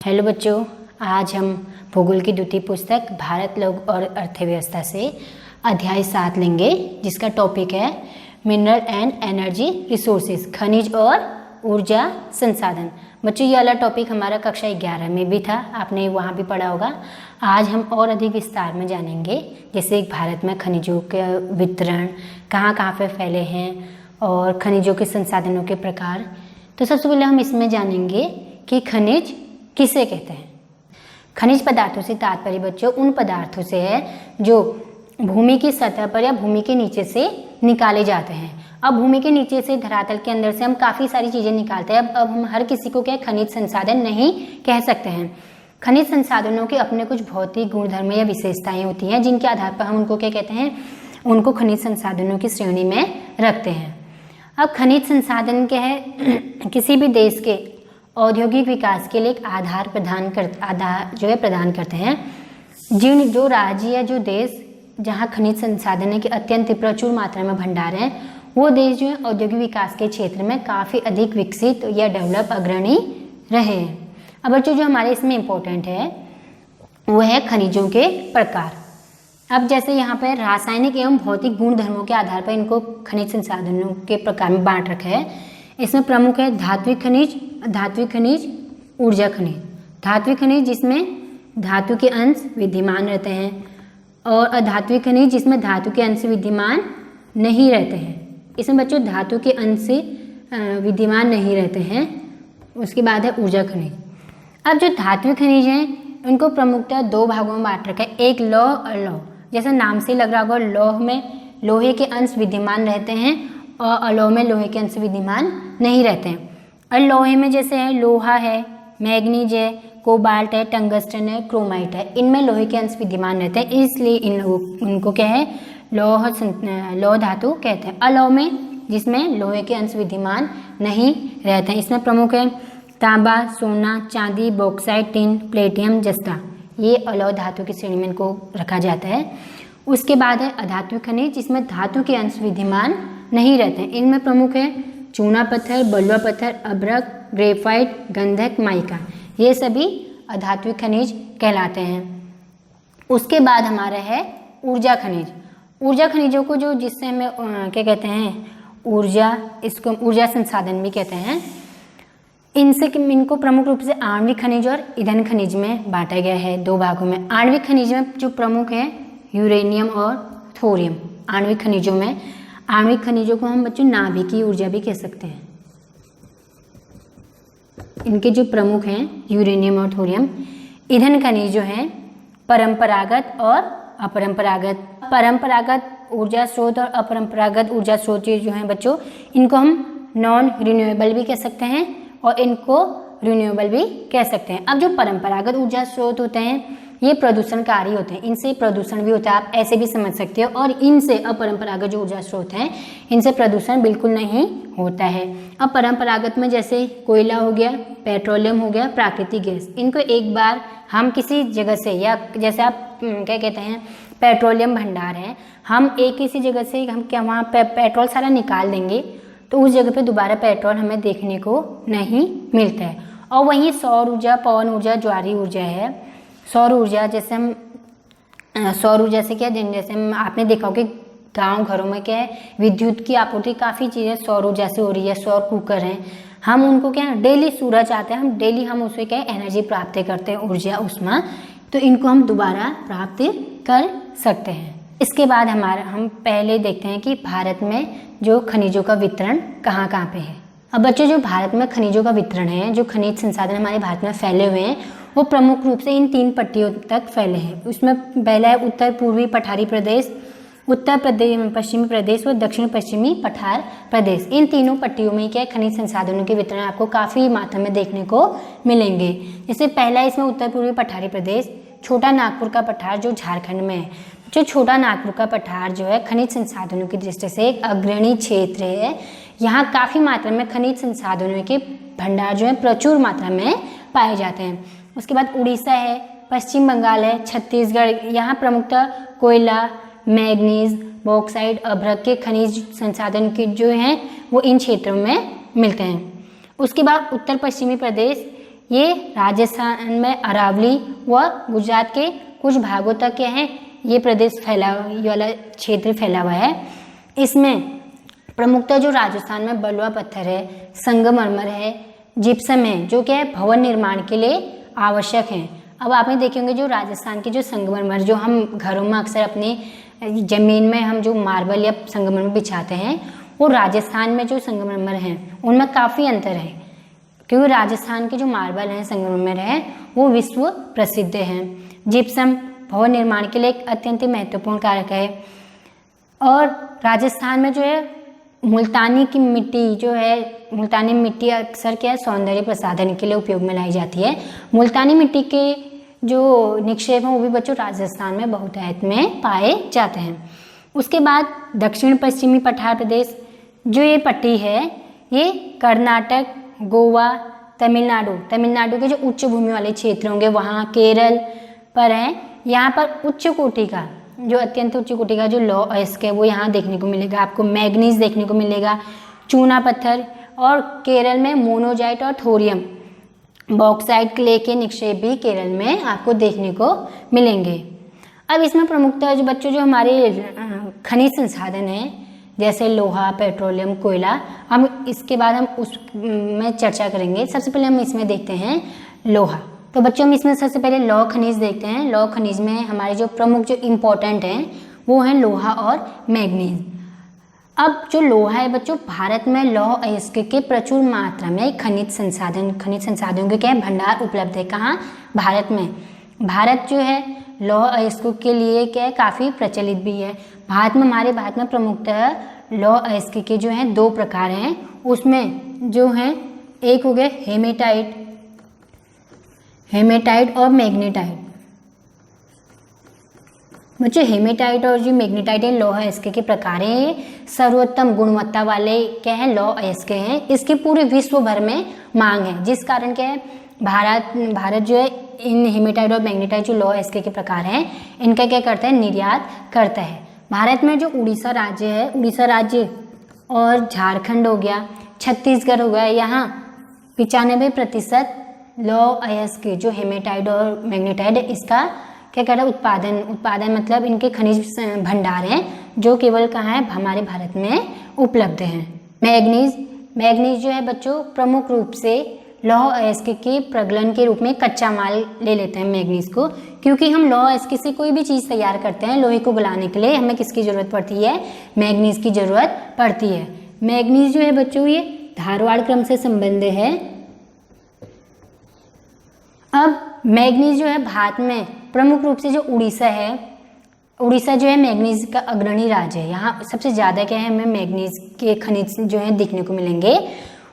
Hello बच्चों, आज हम भूगोल की द्वितीय पुस्तक भारत लोक और अर्थव्यवस्था से अध्याय 7 लेंगे, जिसका टॉपिक है मिनरल एंड एनर्जी रिसोर्सेज, खनिज और ऊर्जा संसाधन। बच्चों, ये वाला टॉपिक हमारा कक्षा 11 में भी था, आपने वहाँ भी पढ़ा होगा। आज हम और अधिक विस्तार में जानेंगे, जैसे भारत में खनिजों के वितरण कहाँ कहाँ पे फैले हैं और खनिजों के संसाधनों के प्रकार। तो सबसे पहले हम इसमें जानेंगे कि खनिज किसे कहते हैं। खनिज पदार्थों से तात्पर्य बच्चों उन पदार्थों से है जो भूमि की सतह पर या भूमि के नीचे से निकाले जाते हैं। अब भूमि के नीचे से, धरातल के अंदर से हम काफ़ी सारी चीज़ें निकालते हैं। अब हम हर किसी को क्या खनिज संसाधन नहीं कह सकते हैं। खनिज संसाधनों के अपने कुछ भौतिक गुणधर्म या विशेषताएं होती हैं, जिनके आधार पर हम उनको क्या कहते हैं, उनको खनिज संसाधनों की श्रेणी में रखते हैं। अब खनिज संसाधन क्या है, किसी भी देश के औद्योगिक विकास के लिए एक आधार प्रदान करते हैं। जो राज्य या जो देश जहाँ खनिज संसाधन के अत्यंत प्रचुर मात्रा में भंडार हैं, वो देश जो है औद्योगिक विकास के क्षेत्र में काफ़ी अधिक विकसित या डेवलप अग्रणी रहे हैं। अब बच्चों, जो हमारे इसमें इम्पोर्टेंट है वो है खनिजों के प्रकार। अब जैसे यहाँ पर रासायनिक एवं भौतिक गुण धर्मों के आधार पर इनको खनिज संसाधनों के प्रकार में बांट रखा है। इसमें प्रमुख है धात्विक खनिज, ऊर्जा खनिज। धात्विक खनिज जिसमें धातु के अंश विद्यमान रहते हैं, और अधात्विक खनिज जिसमें धातु के अंश विद्यमान नहीं रहते हैं। इसमें बच्चों धातु के अंश विद्यमान नहीं रहते हैं। उसके बाद है ऊर्जा खनिज। अब जो धात्विक खनिज हैं उनको प्रमुखतः दो भागों में बांट रखा है, एक लौह और लौह। जैसे नाम से लग रहा होगा, लौह में लोहे के अंश विद्यमान रहते हैं और अलोह में लोहे के अंश विद्यमान नहीं रहते हैं। और लोहे में जैसे है लोहा है, मैग्नीज है, कोबाल्ट है, टंगस्टन है, क्रोमाइट है, इनमें लोहे के अंश विद्यमान रहते हैं, इसलिए उनको क्या है, लौह धातु कहते हैं। अलोह में जिसमें लोहे के अंश विद्यमान नहीं रहते हैं, इसमें प्रमुख है तांबा, सोना, चांदी, बॉक्साइट, टिन, प्लेटियम, जस्ता। ये अलोह धातु की श्रेणी में इनको रखा जाता है। उसके बाद है अधात्विक खनिज, जिसमें धातु के अंश विद्यमान नहीं रहते हैं। इनमें प्रमुख है चूना पत्थर, बलुआ पत्थर, अभ्रक, ग्रेफाइट, गंधक, माइका। ये सभी अधात्विक खनिज कहलाते हैं। उसके बाद हमारा है ऊर्जा खनिज। ऊर्जा खनिजों को जिससे हमें क्या कहते हैं, इसको ऊर्जा संसाधन भी कहते हैं। इनको प्रमुख रूप से आणविक खनिज और ईंधन खनिज में बांटा गया है, दो भागों में। आणविक खनिज में जो प्रमुख है यूरेनियम और थोरियम। आणविक खनिजों को हम बच्चों नाभिकीय ऊर्जा भी कह सकते हैं। इनके जो प्रमुख हैं यूरेनियम और थोरियम। ईंधन खनिज जो हैं परंपरागत और अपरंपरागत ऊर्जा स्रोत और अपरंपरागत ऊर्जा स्रोत जो हैं बच्चों, इनको हम नॉन रिन्यूएबल भी कह सकते हैं और इनको रिन्यूएबल भी कह सकते हैं। अब जो परंपरागत ऊर्जा स्रोत होते हैं ये प्रदूषणकारी होते हैं, इनसे प्रदूषण भी होता है, आप ऐसे भी समझ सकते हो। और इनसे अपरंपरागत जो ऊर्जा स्रोत हैं इनसे प्रदूषण बिल्कुल नहीं होता है। अब परंपरागत में जैसे कोयला हो गया, पेट्रोलियम हो गया, प्राकृतिक गैस, इनको एक बार हम किसी जगह से, या जैसे आप क्या कहते हैं पेट्रोलियम भंडार है, हम एक किसी जगह से हम क्या वहाँ पेट्रोल सारा निकाल देंगे तो उस जगह पे दोबारा पेट्रोल हमें देखने को नहीं मिलता है। और वहीं सौर ऊर्जा, पवन ऊर्जा, ज्वारीय ऊर्जा है। सौर ऊर्जा जैसे से क्या, जैसे आपने देखा होगा कि गाँव घरों में क्या है, विद्युत की आपूर्ति काफ़ी चीज़ें सौर ऊर्जा से हो रही है। सौर कुकर हैं, हम उनको क्या डेली सूरज आते हैं, हम डेली हम उससे क्या एनर्जी प्राप्त करते हैं, ऊर्जा उष्मा, तो इनको हम दोबारा प्राप्त कर सकते हैं। इसके बाद हम पहले देखते हैं कि भारत में जो खनिजों का वितरण कहाँ कहाँ पे है। अब बच्चों, जो भारत में खनिजों का वितरण है, जो खनिज संसाधन हमारे भारत में फैले हुए हैं, वो प्रमुख रूप से इन 3 पट्टियों तक फैले हैं। उसमें पहला है उत्तर पूर्वी पठारी प्रदेश, पश्चिमी प्रदेश और दक्षिण पश्चिमी पठार प्रदेश। इन तीनों पट्टियों में क्या खनिज संसाधनों के वितरण आपको काफ़ी मात्रा में देखने को मिलेंगे। जैसे पहला इसमें उत्तर पूर्वी पठारी प्रदेश, छोटा नागपुर का पठार जो झारखंड में है। जो छोटा नागपुर का पठार जो है खनिज संसाधनों की दृष्टि से एक अग्रणी क्षेत्र है। यहाँ काफ़ी मात्रा में खनिज संसाधनों के भंडार जो है प्रचुर मात्रा में पाए जाते हैं। उसके बाद उड़ीसा है, पश्चिम बंगाल है, छत्तीसगढ़, यहाँ प्रमुखतः कोयला, मैग्नीज, बॉक्साइट, अभ्रक के खनिज संसाधन के जो हैं वो इन क्षेत्रों में मिलते हैं। उसके बाद उत्तर पश्चिमी प्रदेश, ये राजस्थान में अरावली व गुजरात के कुछ भागों तक क्या है ये प्रदेश फैला, ये वाला क्षेत्र फैला हुआ है। इसमें प्रमुखतः जो राजस्थान में बलुआ पत्थर है, संगमरमर है, जिप्सम है, जो क्या है भवन निर्माण के लिए आवश्यक है। अब आपने देखे होंगे जो राजस्थान के जो संगमरमर जो हम घरों में अक्सर अपने ज़मीन में हम जो मार्बल या संगमरमर बिछाते हैं, वो राजस्थान में जो संगमरमर हैं उनमें काफ़ी अंतर है, क्योंकि राजस्थान के जो मार्बल हैं, संगमरमर है, वो विश्व प्रसिद्ध हैं। जिप्सम भवन निर्माण के लिए एक अत्यंत महत्वपूर्ण कारक है। और राजस्थान में जो है मुल्तानी की मिट्टी जो है, मुल्तानी मिट्टी अक्सर क्या है सौंदर्य प्रसाधन के लिए उपयोग में लाई जाती है। मुल्तानी मिट्टी के जो निक्षेप हैं वो भी बच्चों राजस्थान में बहुतायत में पाए जाते हैं। उसके बाद दक्षिण पश्चिमी पठार प्रदेश जो ये पट्टी है ये कर्नाटक, गोवा, तमिलनाडु के जो उच्च भूमि वाले क्षेत्र होंगे वहाँ, केरल पर है। यहाँ पर उच्च कोटि का जो अत्यंत उच्च कोटि का जो लौह अयस्क है वो यहाँ देखने को मिलेगा। आपको मैग्नीज देखने को मिलेगा, चूना पत्थर, और केरल में मोनोजाइट और थोरियम बॉक्साइट क्ले के निक्षेप भी केरल में आपको देखने को मिलेंगे। अब इसमें प्रमुखतः जो बच्चों जो हमारे खनिज संसाधन हैं जैसे लोहा, पेट्रोलियम, कोयला, हम इसके बाद हम उस में चर्चा करेंगे। सबसे पहले हम इसमें देखते हैं लोहा। तो बच्चों हम इसमें सबसे पहले लौह खनिज देखते हैं। लौह खनिज में हमारे जो प्रमुख जो इम्पोर्टेंट हैं वो हैं लोहा और मैग्नीज। अब जो लोहा है बच्चों, भारत में लौह अयस्क के प्रचुर मात्रा में खनिज संसाधनों के क्या भंडार उपलब्ध है। कहाँ? भारत में। भारत जो है लौह अयस्कों के लिए क्या है काफ़ी प्रचलित भी है। हमारे भारत में प्रमुखतः लौह अयस्क के जो हैं 2 प्रकार हैं। उसमें जो हैं एक हो गया हेमेटाइट और मैग्नेटाइट। बच्चों हेमेटाइट और जो मैग्नेटाइट है लौह अयस्क के प्रकार हैं, सर्वोत्तम गुणवत्ता वाले क्या है लौह अयस्क हैं। इसकी पूरे विश्व भर में मांग है, जिस कारण क्या है भारत जो है इन हेमेटाइट और मैग्नेटाइट जो लौह अयस्क के प्रकार हैं इनका क्या करता है निर्यात करता है। भारत में जो उड़ीसा राज्य है, उड़ीसा राज्य और झारखंड हो गया, छत्तीसगढ़ हो गया, यहाँ 95% लौह अयस्क जो हेमेटाइट और मैग्नेटाइट इसका क्या कर रहा है उत्पादन मतलब इनके खनिज भंडार हैं जो केवल कहाँ है हमारे भारत में उपलब्ध हैं। मैग्नीज जो है बच्चों प्रमुख रूप से लौह अयस्क के प्रगलन के रूप में कच्चा माल ले लेते हैं मैग्नीज को, क्योंकि हम लौह अयस्क से कोई भी चीज़ तैयार करते हैं लोहे को गलाने के लिए हमें किसकी ज़रूरत पड़ती है? मैग्नीज की ज़रूरत पड़ती है। मैग्नीज जो है बच्चों ये धारवाड़ क्रम से संबंध है। अब मैग्नीज जो है भारत में प्रमुख रूप से जो उड़ीसा जो है मैग्नीज का अग्रणी राज्य है। यहाँ सबसे ज़्यादा क्या है हमें मैग्नीज के खनिज जो है दिखने को मिलेंगे।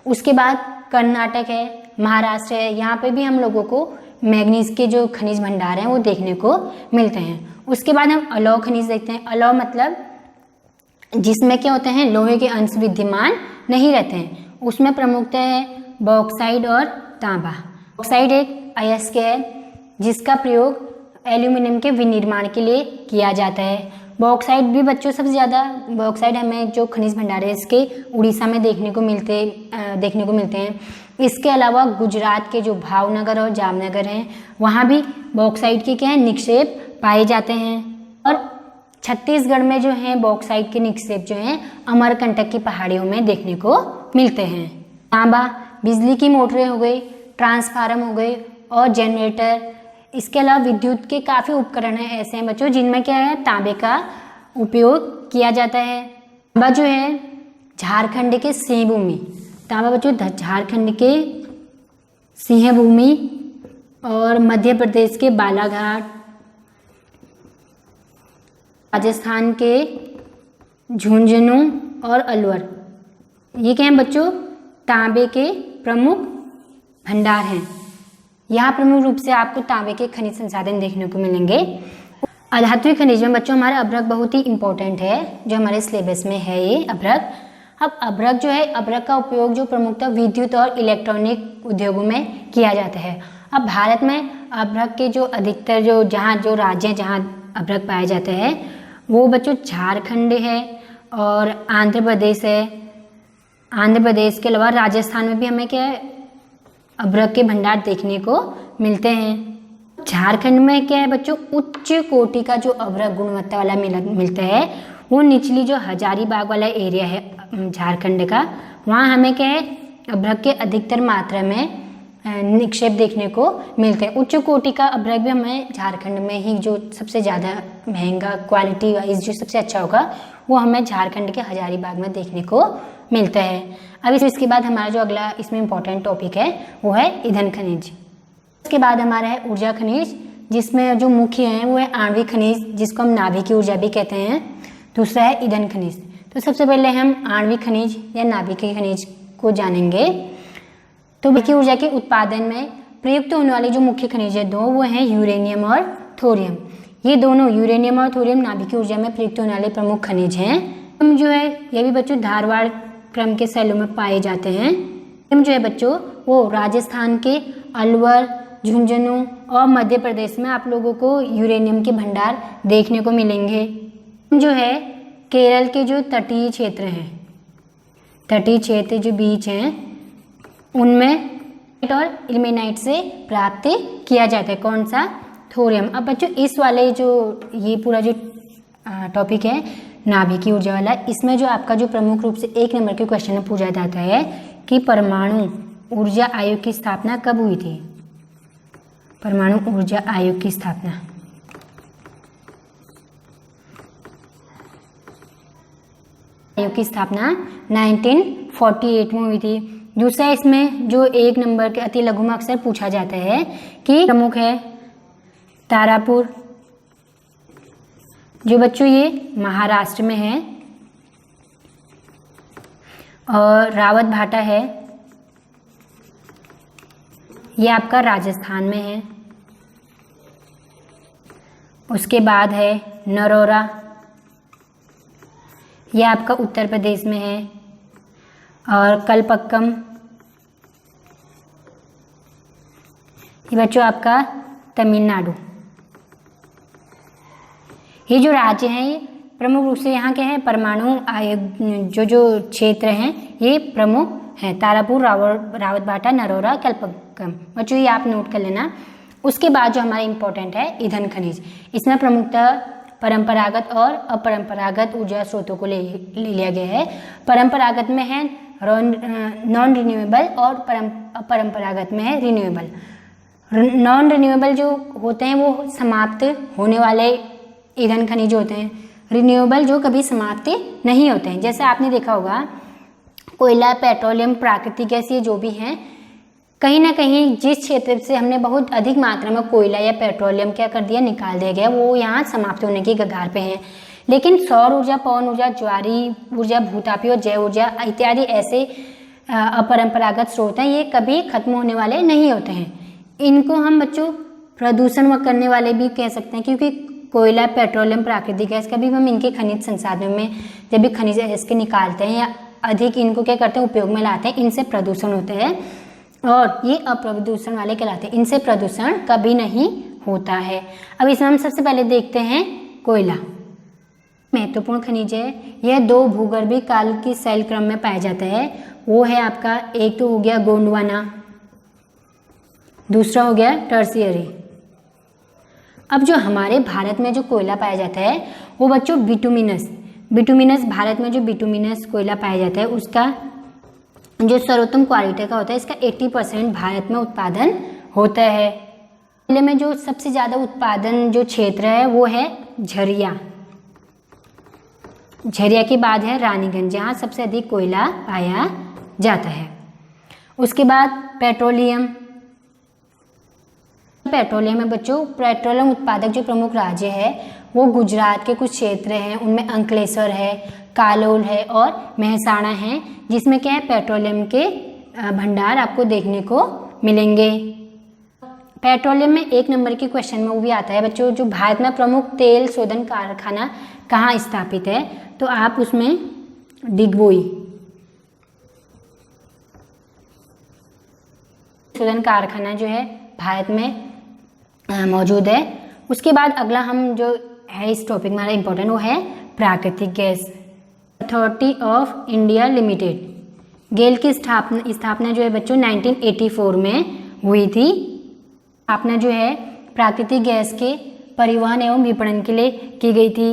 उसके बाद कर्नाटक है, महाराष्ट्र है, यहाँ पे भी हम लोगों को मैग्नीज के जो खनिज भंडार हैं वो देखने को मिलते हैं। उसके बाद हम अलौह खनिज देखते हैं। अलौह मतलब जिसमें क्या होते हैं लोहे के अंश विद्यमान नहीं रहते हैं। उसमें प्रमुखतः है बॉक्साइट और तांबा। बॉक्साइट एक अयस्क है जिसका प्रयोग एल्यूमिनियम के विनिर्माण के लिए किया जाता है। बॉक्साइट भी बच्चों सबसे ज़्यादा बॉक्साइट हमें जो खनिज भंडार है इसके उड़ीसा में देखने को मिलते हैं। इसके अलावा गुजरात के जो भावनगर और जामनगर हैं वहाँ भी बॉक्साइट के क्या है निक्षेप पाए जाते हैं। और छत्तीसगढ़ में जो है बॉक्साइट के निक्षेप जो हैं अमरकंटक की पहाड़ियों में देखने को मिलते हैं। तांबा बिजली की मोटरें हो गई, ट्रांसफार्मर हो गए और जनरेटर। इसके अलावा विद्युत के काफ़ी उपकरण हैं ऐसे हैं बच्चों जिनमें क्या है तांबे का उपयोग किया जाता है। तांबा जो है झारखंड के सिंह भूमि, तांबा बच्चों झारखंड के सिंह भूमि और मध्य प्रदेश के बालाघाट, राजस्थान के झुंझुनू और अलवर, ये क्या हैं बच्चों तांबे के प्रमुख भंडार हैं। यहाँ प्रमुख रूप से आपको तांबे के खनिज संसाधन देखने को मिलेंगे। अधात्विक खनिज में बच्चों हमारा अभ्रक बहुत ही इंपॉर्टेंट है जो हमारे सिलेबस में है ये अभ्रक। अब अभ्रक जो है अभ्रक का उपयोग जो प्रमुखतः विद्युत और इलेक्ट्रॉनिक उद्योगों में किया जाता है। अब भारत में अभ्रक के जो अधिकतर जो राज्य हैं जहाँ अभ्रक पाया जाता है वो बच्चों झारखंड है और आंध्र प्रदेश है। आंध्र प्रदेश के अलावा राजस्थान में भी हमें क्या है अभ्रक के भंडार देखने को मिलते हैं। झारखंड में क्या है बच्चों, उच्च कोटि का जो अभ्रक गुणवत्ता वाला मिलता है, वो निचली जो हजारीबाग वाला एरिया है झारखंड का, वहाँ हमें क्या है अभ्रक के अधिकतर मात्रा में निक्षेप देखने को मिलते हैं। उच्च कोटि का अभ्रक भी हमें झारखंड में ही, जो सबसे ज़्यादा महंगा क्वालिटी वाइज जो सबसे अच्छा होगा, वो हमें झारखंड के हजारीबाग में देखने को मिलता है। अब इसके बाद हमारा जो अगला इसमें इम्पोर्टेंट टॉपिक है वो है ईंधन खनिज। इसके बाद हमारा है ऊर्जा खनिज, जिसमें जो मुख्य हैं वो है आणविक खनिज, जिसको हम नाभिकीय ऊर्जा भी कहते हैं। दूसरा है ईंधन खनिज। तो सबसे पहले हम आणविक खनिज या नाभिकीय खनिज को जानेंगे। तो नाभिकीय ऊर्जा के उत्पादन में प्रयुक्त होने वाले जो मुख्य खनिज है दो, वो हैं यूरेनियम और थोरियम। ये दोनों यूरेनियम और थोरियम नाभिकीय ऊर्जा में प्रयुक्त होने वाले प्रमुख खनिज हैं। हम जो है ये भी बच्चों धारवाड़ क्रम के शैलों में पाए जाते हैं। हम जो है बच्चों वो राजस्थान के अलवर, झुंझुनू और मध्य प्रदेश में आप लोगों को यूरेनियम के भंडार देखने को मिलेंगे। जो है केरल के जो तटीय क्षेत्र हैं, तटीय क्षेत्र जो बीच हैं, उनमें और इल्मेनाइट से प्राप्त किया जाता है। कौन सा? थोरियम। अब बच्चों इस वाले जो ये पूरा जो टॉपिक है नाभिकीय ऊर्जा वाला, इसमें जो आपका जो प्रमुख रूप से 1 नंबर के क्वेश्चन में पूछा जाता है कि परमाणु ऊर्जा आयोग की स्थापना कब हुई थी? परमाणु ऊर्जा आयोग की स्थापना आयोग की स्थापना 1948 में हुई थी। दूसरा इसमें जो 1 नंबर के अति लघु में अक्सर पूछा जाता है कि प्रमुख है तारापुर, जो बच्चों ये महाराष्ट्र में है, और रावत भाटा है, ये आपका राजस्थान में है। उसके बाद है नरोरा, ये आपका उत्तर प्रदेश में है, और कलपक्कम ये बच्चों आपका तमिलनाडु। ये जो राज्य हैं ये प्रमुख रूप से यहाँ के हैं परमाणु आयोग जो क्षेत्र हैं ये प्रमुख हैं, तारापुर, रावत भाटा, नरोरा, कलपक्कम। बच्चों ये आप नोट कर लेना। उसके बाद जो हमारा इम्पोर्टेंट है ईंधन खनिज, इसमें प्रमुखतः परंपरागत और अपरंपरागत ऊर्जा स्रोतों को ले लिया गया है। परंपरागत में है नॉन रिन्यूएबल और अपरंपरागत में है रिन्यूएबल। नॉन रिन्यूएबल जो होते हैं वो समाप्त होने वाले ईंधन खनिज होते हैं, रिन्यूएबल जो कभी समाप्त नहीं होते हैं। जैसे आपने देखा होगा कोयला, पेट्रोलियम, प्राकृतिक गैस, ये जो भी हैं, कहीं ना कहीं जिस क्षेत्र से हमने बहुत अधिक मात्रा में कोयला या पेट्रोलियम क्या कर दिया, निकाल दिया गया, वो यहाँ समाप्त होने की कगार पे हैं। लेकिन सौर ऊर्जा, पवन ऊर्जा, ज्वारी ऊर्जा, भूतापी और जैव ऊर्जा इत्यादि ऐसे अपरंपरागत स्रोत हैं, ये कभी खत्म होने वाले नहीं होते हैं। इनको हम बच्चों प्रदूषण करने वाले भी कह सकते हैं, क्योंकि कोयला, पेट्रोलियम, प्राकृतिक गैस कभी हम इनके खनिज संसाधनों में जब भी खनिज गैस के निकालते हैं या अधिक इनको क्या करते हैं उपयोग में लाते हैं, इनसे प्रदूषण होता है और ये अप्रदूषण वाले कहलाते हैं। इनसे प्रदूषण कभी नहीं होता है। अब इसमें हम सबसे पहले देखते हैं कोयला। महत्वपूर्ण खनिज है, यह 2 भूगर्भीय काल की शैल क्रम में पाया जाता है। वो है आपका, एक तो हो गया गोंडवाना, दूसरा हो गया टर्शियरी। अब जो हमारे भारत में जो कोयला पाया जाता है वो बच्चों बिटुमिनस भारत में जो बिटुमिनस कोयला पाया जाता है उसका जो सर्वोत्तम क्वालिटी का होता है, इसका 80% भारत में उत्पादन होता है। कोयले में जो सबसे ज़्यादा उत्पादन जो क्षेत्र है वो है झरिया के बाद है रानीगंज, जहाँ सबसे अधिक कोयला पाया जाता है। उसके बाद पेट्रोलियम में बच्चों पेट्रोलियम उत्पादक जो प्रमुख राज्य है वो गुजरात के कुछ क्षेत्र हैं, उनमें अंकलेश्वर है, कालोल है और मेहसाणा है, जिसमें क्या है पेट्रोलियम के भंडार आपको देखने को मिलेंगे। पेट्रोलियम में 1 नंबर के क्वेश्चन में वो भी आता है बच्चों, जो भारत में प्रमुख तेल शोधन कारखाना कहाँ स्थापित है, तो आप उसमें डिगबोई शोधन कारखाना जो है भारत में मौजूद है। उसके बाद अगला हम जो है इस टॉपिक में हमारा इम्पोर्टेंट वो है प्राकृतिक गैस। Authority of India limited, GAIL की स्थापना जो है बच्चों 1984 में हुई थी। स्थापना जो है प्राकृतिक गैस के परिवहन एवं विपणन के लिए की गई थी।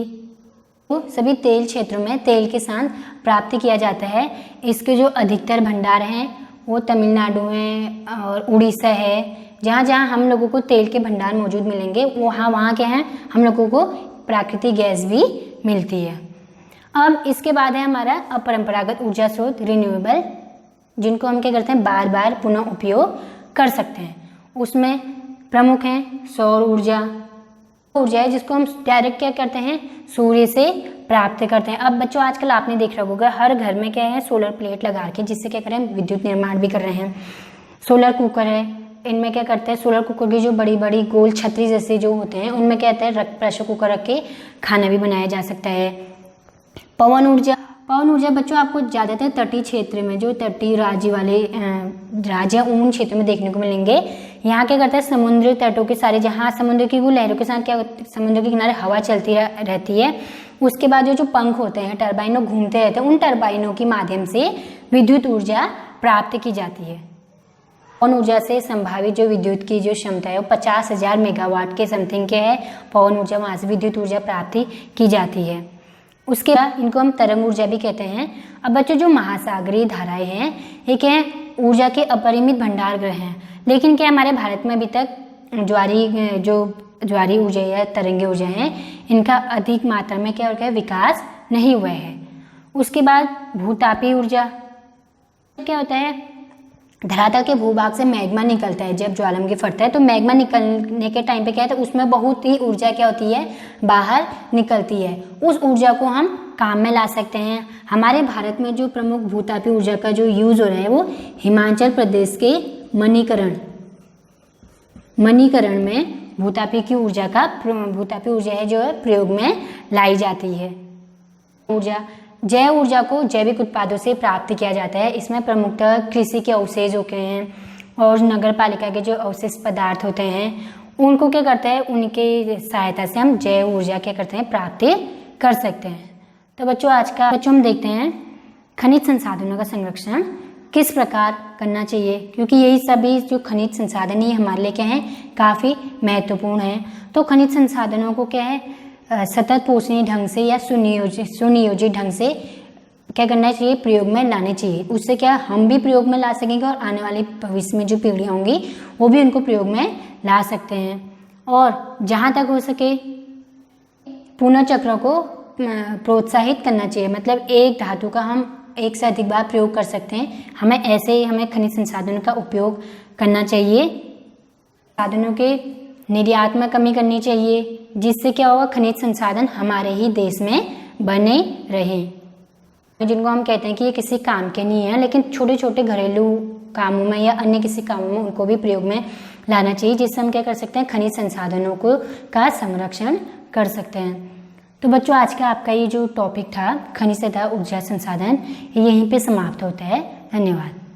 तो सभी तेल क्षेत्रों में तेल के साथ प्राप्त किया जाता है। इसके जो अधिकतर भंडार हैं वो तमिलनाडु है और उड़ीसा है। जहाँ जहाँ हम लोगों को तेल के भंडार मौजूद मिलेंगे वहाँ क्या है, हम लोगों को प्राकृतिक गैस भी मिलती है। अब इसके बाद है हमारा अपरंपरागत ऊर्जा स्रोत रिन्यूएबल, जिनको हम क्या करते हैं बार बार पुनः उपयोग कर सकते हैं। उसमें प्रमुख हैं सौर ऊर्जा है जिसको हम डायरेक्ट क्या करते हैं सूर्य से प्राप्त करते हैं। अब बच्चों आजकल आपने देख रहा होगा हर घर में क्या है सोलर प्लेट लगा के, जिससे क्या करें विद्युत निर्माण भी कर रहे हैं। सोलर कुकर है, इनमें क्या करते हैं सोलर कुकर की जो बड़ी बड़ी गोल छतरी जैसे जो होते हैं उनमें क्या होता है प्रेशर कुकर रख के खाना भी बनाया जा सकता है। पवन ऊर्जा बच्चों आपको ज़्यादातर तटीय क्षेत्र में जो तटीय राज्य वाले राज्य उन क्षेत्रों में देखने को मिलेंगे। यहाँ क्या करता है समुद्र तटों के सारे जहाँ समुद्र की वो लहरों के साथ क्या समुद्र के किनारे हवा चलती रहती है, उसके बाद जो पंख होते हैं टरबाइनों घूमते रहते हैं, उन टरबाइनों के माध्यम से विद्युत ऊर्जा प्राप्त की जाती है। पवन ऊर्जा से संभावित जो विद्युत की जो क्षमता है वो 50,000 मेगावाट के समथिंग के है। पवन ऊर्जा वहाँ से विद्युत ऊर्जा प्राप्ति की जाती है। उसके बाद इनको हम तरंग ऊर्जा भी कहते हैं। अब बच्चों जो महासागरीय धाराएं हैं ये क्या है ऊर्जा के अपरिमित भंडार ग्रह हैं, लेकिन क्या हमारे भारत में अभी तक ज्वारी ऊर्जा या तरंगी ऊर्जा है इनका अधिक मात्रा में क्या है विकास नहीं हुआ है। उसके बाद भूतापीय ऊर्जा क्या होता है धरातल के भूभाग से मैग्मा निकलता है। जब ज्वालामुखी फटता है तो मैग्मा निकलने के टाइम पे क्या है तो उसमें बहुत ही ऊर्जा क्या होती है बाहर निकलती है। उस ऊर्जा को हम काम में ला सकते हैं। हमारे भारत में जो प्रमुख भूतापीय ऊर्जा का जो यूज हो रहा है वो हिमाचल प्रदेश के मणिकरण में भूतापीय ऊर्जा है जो है प्रयोग में लाई जाती है। जैव ऊर्जा को जैविक उत्पादों से प्राप्त किया जाता है। इसमें प्रमुखतः कृषि के अवशेष होते हैं और नगर पालिका के जो अवशेष पदार्थ होते हैं उनको क्या करते हैं उनकी सहायता से हम जैव ऊर्जा क्या करते हैं प्राप्त कर सकते हैं। तो बच्चों हम देखते हैं खनिज संसाधनों का संरक्षण किस प्रकार करना चाहिए, क्योंकि यही सभी जो खनिज संसाधन ये हमारे लिए क्या है काफ़ी महत्वपूर्ण है। तो खनिज संसाधनों को क्या है सतत पोषणीय ढंग से या सुनियोजित ढंग से क्या करना चाहिए प्रयोग में लाने चाहिए। उससे क्या हम भी प्रयोग में ला सकेंगे और आने वाली भविष्य में जो पीढ़ियाँ होंगी वो भी उनको प्रयोग में ला सकते हैं। और जहाँ तक हो सके पुनः चक्र को प्रोत्साहित करना चाहिए, मतलब एक धातु का हम एक से अधिक बार प्रयोग कर सकते हैं। हमें खनिज संसाधनों का उपयोग करना चाहिए। संसाधनों के निर्यात में कमी करनी चाहिए, जिससे क्या होगा खनिज संसाधन हमारे ही देश में बने रहें। जिनको हम कहते हैं कि ये किसी काम के नहीं है, लेकिन छोटे छोटे घरेलू कामों में या अन्य किसी कामों में उनको भी प्रयोग में लाना चाहिए, जिससे हम क्या कर सकते हैं खनिज संसाधनों का संरक्षण कर सकते हैं। तो बच्चों आज का आपका ये जो टॉपिक था खनिज तथा ऊर्जा संसाधन यहीं पे समाप्त होता है। धन्यवाद।